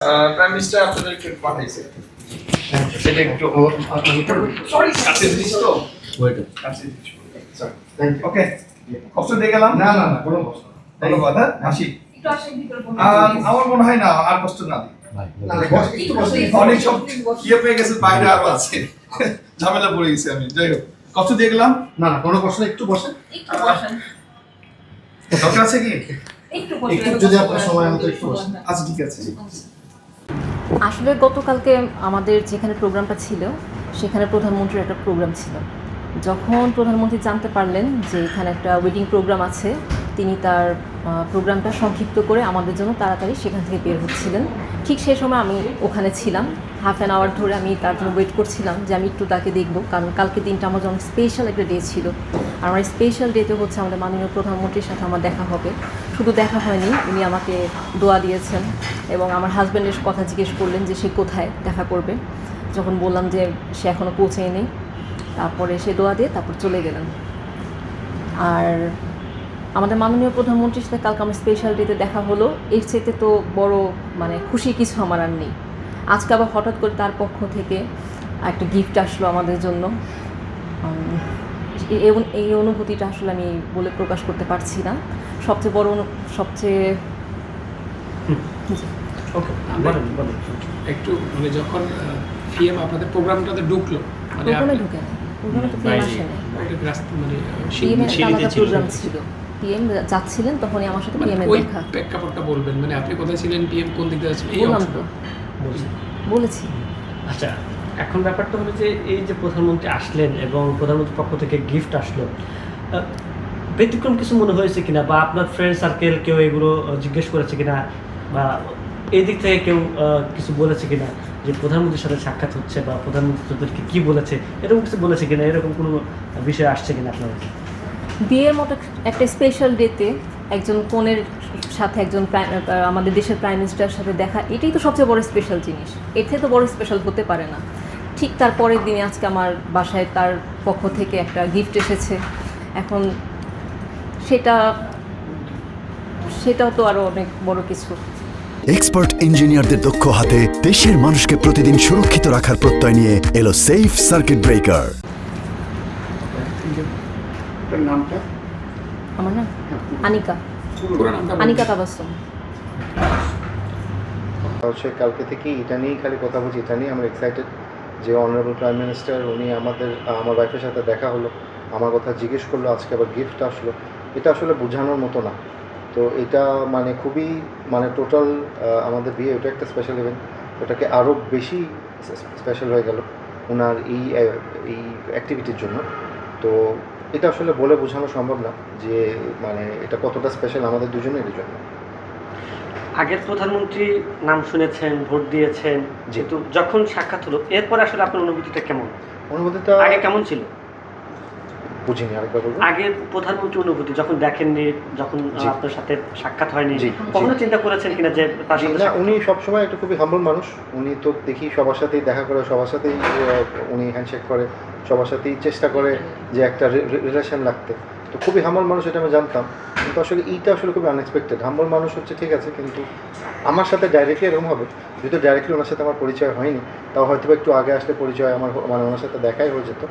Prime minister আপনাদেরকে পাঠাইছে সেটা একটু সরি কাছে দিস তো কাছে দিস ওকে কষ্ট দিয়ে গেলাম না না না কোনো কষ্ট না ধন্যবাদ হ্যাঁ আসি একটু আসেন ভিতরে বলুন। আমার মনে হয় না আর কষ্ট না দিই না বস একটু বসে অনেক সব ইয়ে পেয়ে গেছে বাইরে আরো আছে ঝামেলা পড়ে গেছি আমি যাই হোক কষ্ট দিয়ে গেলাম না না কোনো কষ্ট না একটু বসেন একটু বসেন দরকার আছে কি একটু বসেন একটু যদি আপনার সময় মতো একটু বসেন আচ্ছা ঠিক আছে আসলে গতকালকে আমাদের যেখানে প্রোগ্রামটা ছিল সেখানে প্রধানমন্ত্রীর একটা প্রোগ্রাম ছিল। যখন প্রধানমন্ত্রী জানতে পারলেন যে এখানে একটা ওয়েডিং প্রোগ্রাম আছে, তিনি তার প্রোগ্রামটা সংক্ষিপ্ত করে আমাদের জন্য তাড়াতাড়ি সেখান থেকে বের হচ্ছিলেন। ঠিক সেই সময় আমি ওখানে ছিলাম, হাফ অ্যান আওয়ার ধরে আমি তার জন্য ওয়েট করছিলাম যে আমি একটু তাকে দেখবো, কারণ কালকে দিনটা আমার জন্য স্পেশাল একটা ডে ছিল। আর আমার স্পেশাল ডেতে হচ্ছে আমাদের মাননীয় প্রধানমন্ত্রীর সাথে আমার দেখা হবে। শুধু দেখা হয়নি, উনি আমাকে দোয়া দিয়েছেন এবং আমার হাজব্যান্ডের কথা জিজ্ঞেস করলেন যে সে কোথায় দেখা করবে। যখন বললাম যে সে এখনও পৌঁছেনি, তারপরে সে দোয়া দিয়ে তারপর চলে গেলেন। আর আমাদের মাননীয় প্রধানমন্ত্রীর সাথে কালকে আমার স্পেশাল ডেতে দেখা হলো, এর চাইতে তো বড় খুশি কিছু আমার আর নেই। আজকে আবার হঠাৎ করে তার পক্ষ থেকে একটা গিফট আসলো আমাদের জন্য। এই অনুভূতিটা আসলে আমি বলে প্রকাশ করতে পারছি না। সবচেয়ে বড় সবচেয়ে ওকে বলেন একটু মানে যখন পিএম আপনাদের প্রোগ্রামটাতে ঢুকলো মানে প্রোগ্রামে ঢুকে না, প্রোগ্রামে তো পিএম আসেনি। মানে পিএমের আলাদা প্রোগ্রাম ছিল, পিএম যাচ্ছিলেন তখনই আমার সাথে পিএম এর ওই দেখা। প্রেক্ষাপটটা বলবেন মানে আপনি কোথায় ছিলেন, পিএম কোন দিক দিয়ে ছিলেন, এই বললাম অংশটা তো, বলেছি। আচ্ছা, এখন ব্যাপারটা হলো যে এই যে প্রধানমন্ত্রী আসলেন এবং প্রধানমন্ত্রীর পক্ষ থেকে গিফট আসলো, ব্যতিক্রম কিছু মনে হয়েছে কিনা, বা আপনার ফ্রেন্ড সার্কেল কেউ এগুলো জিজ্ঞেস করেছে কিনা, বা এই দিক থেকে কেউ কিছু বলেছে কিনা যে প্রধানমন্ত্রীর সাথে সাক্ষাৎ হচ্ছে, বা প্রধানমন্ত্রী তাদেরকে কী বলেছে, এরকম কিছু বলেছে কিনা, এরকম কোনো বিষয় আসছে কিনা আপনার? বিয়ের মতো একটা স্পেশাল ডেতে একজন কনের সাথে একজন আমাদের দেশের প্রাইম মিনিস্টারের সাথে দেখা, এটাই তো সবচেয়ে বড় স্পেশাল জিনিস। এর থেকে তো বড় স্পেশাল হতে পারে না। ঠিক তার পরের দিনে আজকে আমার বাসায় তার পক্ষ থেকে একটা গিফট এসেছে। এখন সেটাও তো আরও অনেক বড় কিছু। এক্সপার্ট ইঞ্জিনিয়ারদের দক্ষ হাতে দেশের মানুষকে প্রতিদিন সুরক্ষিত রাখার প্রত্যয় নিয়ে এলো সেফ সার্কিট ব্রেকার। নামটা আমার না আনিকা, পুরো নামটা আনিকা তাবাসসুম। হচ্ছে কালকে থেকেই এটা নিয়েই খালি কথা বলছি, এটা নিয়ে আমরা এক্সাইটেড যে অনারেবল প্রাইম মিনিস্টার উনি আমার ওয়াইফের সাথে দেখা হলো, আমার কথা জিজ্ঞেস করলো, আজকে আবার গিফট আসলো। এটা আসলে বোঝানোর মতো না। তো এটা মানে খুবই টোটাল আমাদের বিয়ে ওটা একটা স্পেশাল ইভেন্ট, ওটাকে আরও বেশি স্পেশাল হয়ে গেল ওনার এই অ্যাক্টিভিটির জন্য। তো এটা আসলে বলে বোঝানো সম্ভব না যে এটা কতটা স্পেশাল আমাদের দুজনেরই জন্য। আগের প্রধানমন্ত্রী নাম শুনেছেন, ভোট দিয়েছেন, যেহেতু যখন সাক্ষাৎ হলো এরপরে আসলে আপনার অনুভূতিটা কেমন? অনুভূতিটা আগে কেমন ছিল? বুঝিনি, আরেকবার বলবো। আগের প্রধানমন্ত্রী অনুভূতি যখন দেখেননি, যখন আপনার সাথে সাক্ষাৎ হয়নি, কখনো চিন্তা করেছেন কিনা যে তার সাথে? না, উনি সবসময় একটা খুবই হাম্বল মানুষ। উনি তো দেখি সবার সাথেই দেখা করে, সবার সাথেই উনি হ্যান্ডশেক করে, সবার সাথেই চেষ্টা করে যে একটা রিলেশন রাখতে। তো খুবই হাম্বল মানুষ, এটা আমি জানতাম। কিন্তু আসলে এইটা আসলে খুবই আনএক্সপেক্টেড। হাম্বল মানুষ হচ্ছে ঠিক আছে, কিন্তু আমার সাথে ডাইরেক্টলি এরকম হবে, যেহেতু ডাইরেক্টলি ওনার সাথে আমার পরিচয় হয়নি, তাও হয়তো একটু আগে আসলে পরিচয় আমার ওনার সাথে দেখাই হয়ে যেত।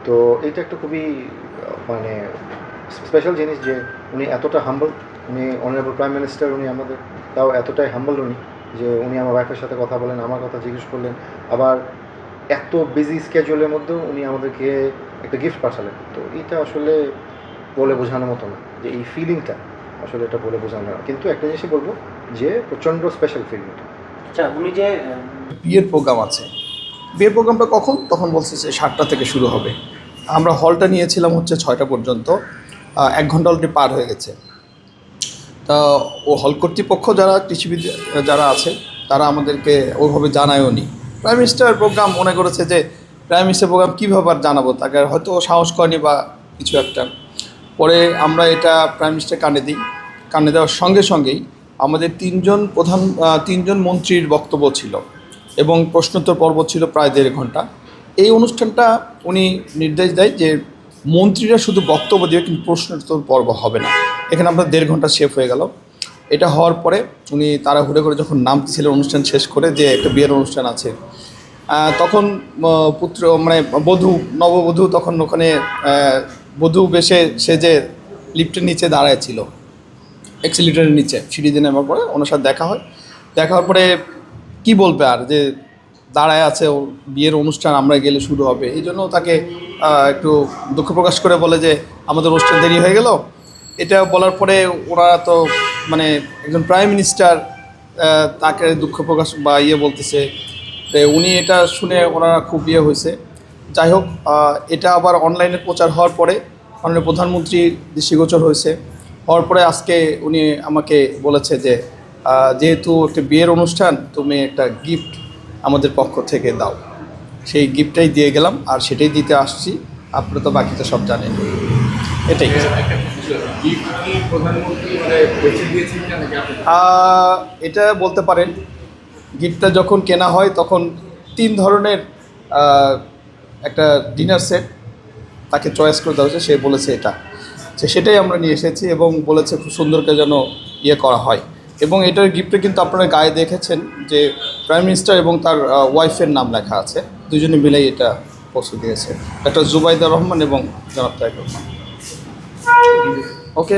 তো এইটা একটা খুবই স্পেশাল জিনিস যে উনি এতটা হাম্বল, উনি অনারেবল প্রাইম মিনিস্টার, উনি আমাদের তাও এতটাই হাম্বল উনি যে উনি আমার ওয়াইফের সাথে কথা বলেন, আমার কথা জিজ্ঞেস করলেন, আবার এত বিজি স্কেজুলের মধ্যেও উনি আমাদেরকে একটা গিফট পাঠালেন। তো এটা আসলে বলে বোঝানোর মতো না, যে এই ফিলিংটা আসলে এটা বলে বোঝানো না। কিন্তু একটা জিনিসই বলবো যে প্রচণ্ড স্পেশাল ফিলিং। আচ্ছা, উনি যে বিয়ের প্রোগ্রাম আছে, বিয়ের প্রোগ্রামটা কখন? তখন বলছে যে 7টা থেকে শুরু হবে। আমরা হলটা নিয়েছিলাম হচ্ছে 6টা পর্যন্ত, 1 ঘন্টা অলরেডি পার হয়ে গেছে। তা ও হল কর্তৃপক্ষ যারা কৃষিবিদ যারা আছে তারা আমাদেরকে ওইভাবে জানায়ও নি। প্রাইম মিনিস্টার প্রোগ্রাম মনে করেছে যে প্রাইম মিনিস্টার প্রোগ্রাম কীভাবে আর জানাবো, তাকে হয়তো সাহস করেনি বা কিছু একটা। পরে আমরা এটা প্রাইম মিনিস্টার কানে দেওয়ার সঙ্গে সঙ্গেই আমাদের 3জন মন্ত্রীর বক্তব্য ছিল এবং প্রশ্নোত্তর পর্ব ছিল প্রায় 1.5 ঘন্টা। এই অনুষ্ঠানটা উনি নির্দেশ দেয় যে মন্ত্রীরা শুধু বক্তব্য দেবে, কিন্তু প্রশ্নোত্তর পর্ব হবে না। এখানে আমরা 1.5 ঘন্টা সেভ হয়ে গেল। এটা হওয়ার পরে উনি তাড়াহুড়ো করে যখন নামছিলেন অনুষ্ঠান শেষ করে যে একটা বিয়ের অনুষ্ঠান আছে, তখন পুত্র মানে নববধূ তখন ওখানে বধূ বেশে সে যে লিফটের নিচে দাঁড়ায় ছিল, এক্সিলিটারের নিচে সিঁড়ি দিয়ে নামার পরে ওনার সাথে দেখা হয়। দেখা হওয়ার পরে কী বলবে আর, যে দাঁড়ায় আছে ও বিয়ের অনুষ্ঠান আমরা গেলে শুরু হবে, এই জন্য তাকে একটু দুঃখ প্রকাশ করে বলে যে আমাদের অনুষ্ঠান দেরি হয়ে গেল। এটা বলার পরে ওরা তো মানে একজন প্রাইম মিনিস্টার তাকে দুঃখ প্রকাশ বা বলতেছে, তো উনি এটা শুনে ওনারা খুব হয়েছে। যাই হোক, এটা আবার অনলাইনে প্রচার হওয়ার পরে মাননীয় প্রধানমন্ত্রীর দৃষ্টিগোচর হয়েছে। হওয়ার পরে আজকে উনি আমাকে বলেছে যে যেহেতু একটা বিয়ের অনুষ্ঠান, তুমি একটা গিফট আমাদের পক্ষ থেকে দাও। সেই গিফটটাই দিয়ে গেলাম, আর সেটাই দিতে আসছি। আপনারা তো বাকিটা সব জানেন। এটাই এটা বলতে পারেন। গিফটটা যখন কেনা হয় তখন 3 ধরনের একটা ডিনার সেট তাকে চয়েস করে দেওয়া হয়েছে, সে বলেছে এটা, সেটাই আমরা নিয়ে এসেছি এবং বলেছে খুব সুন্দর করে যেন করা হয়। এবং এটার গিফটে কিন্তু আপনারা গায়ে দেখেছেন যে প্রাইম মিনিস্টার এবং তার ওয়াইফের নাম লেখা আছে, দুজনে মিলেই এটা পৌঁছে দিয়েছে, একটা জুবাইদা রহমান এবং জনাব তারেক রহমান। ওকে।